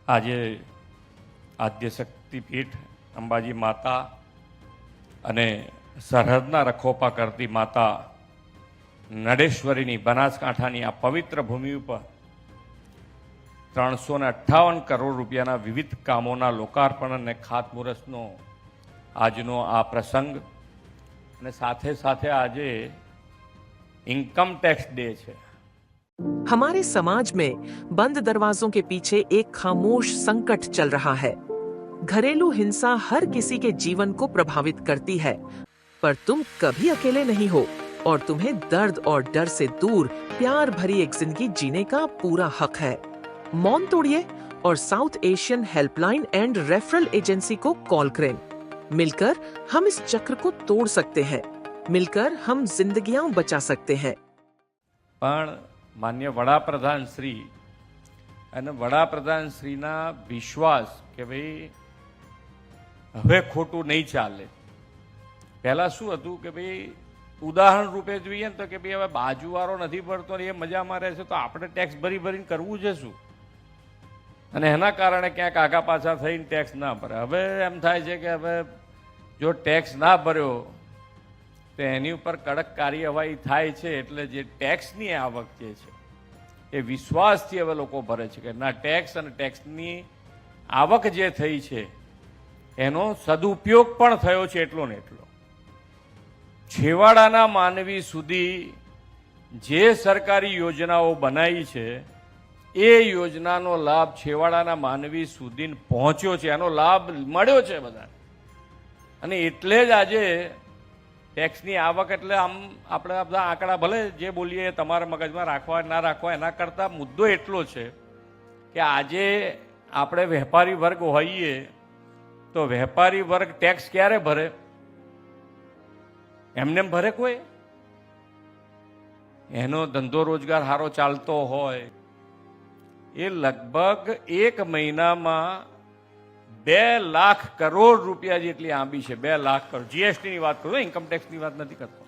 આજે આદ્ય શક્તિપીઠ અંબાજી માતા અને સરહદના રખોપા કરતી માતા નડેશ્વરીની બનાસકાંઠાની આ પવિત્ર ભૂમિ ઉપર 358 કરોડ રૂપિયાના વિવિધ કામોના લોકાર્પણ અને ખાતમુહૂર્તનો આજનો આ પ્રસંગ અને સાથે સાથે આજે ઇન્કમ ટેક્સ ડે છે। हमारे समाज में बंद दरवाजों के पीछे एक खामोश संकट चल रहा है। घरेलू हिंसा हर किसी के जीवन को प्रभावित करती है, पर तुम कभी अकेले नहीं हो और तुम्हें दर्द और डर से दूर प्यार भरी एक जिंदगी जीने का पूरा हक है। मौन तोड़िए और south Asian helpline and referral agency को कॉल करें। मिलकर हम इस चक्र को तोड़ सकते हैं, मिलकर हम जिंदगियां बचा सकते हैं। પણ માન્ય વડાપ્રધાન શ્રી અને વડાપ્રધાન શ્રીના વિશ્વાસ કે ભાઈ હવે ખોટું નહીં ચાલે। પહેલા શું હતું કે ભાઈ ઉદાહરણ રૂપે જોઈએ ને તો કે ભાઈ હવે બાજુવાળો નથી ભરતો ને એ મજામાં રહેશે તો આપણે ટેક્સ ભરી ભરીને કરવું છે શું, અને એના કારણે ક્યાંક આગા પાછા થઈને ટેક્સ ના ભરે। હવે એમ થાય છે કે હવે જો ટેક્સ ના ભર્યો તો એની ઉપર કડક કાર્યવાહી થાય છે, એટલે જે ટેક્સની આવક જે છે એ વિશ્વાસથી હવે લોકો ભરે છે કે ના ટેક્સ અને ટેક્સની આવક જે થઈ છે એનો સદુપયોગ પણ થયો છે એટલો ને એટલો। છેવાડાના માનવી સુધી જે સરકારી યોજનાઓ બનાવી છે એ યોજનાનો લાભ છેવાડાના માનવી સુધી પહોંચ્યો છે, એનો લાભ મળ્યો છે બધા। અને એટલે જ આજે ટેક્સની આવક એટલે આમ આપણે બધા આંકડા ભલે જે બોલીએ તમારા મગજમાં રાખવા ના રાખવા, એના કરતાં મુદ્દો એટલો છે કે આજે આપણે વેપારી વર્ગ હોઈએ તો વેપારી વર્ગ ટેક્સ ક્યારે ભરે? એમને ભરે કોઈ? એનો ધંધો રોજગાર સારો ચાલતો હોય એ લગભગ એક મહિનામાં 2 લાખ કરોડ રૂપિયા જેટલી આંબી છે। 2 લાખ કરોડ, જીએસટીની વાત કરું, ઇન્કમ ટેક્સની વાત નથી કરતો।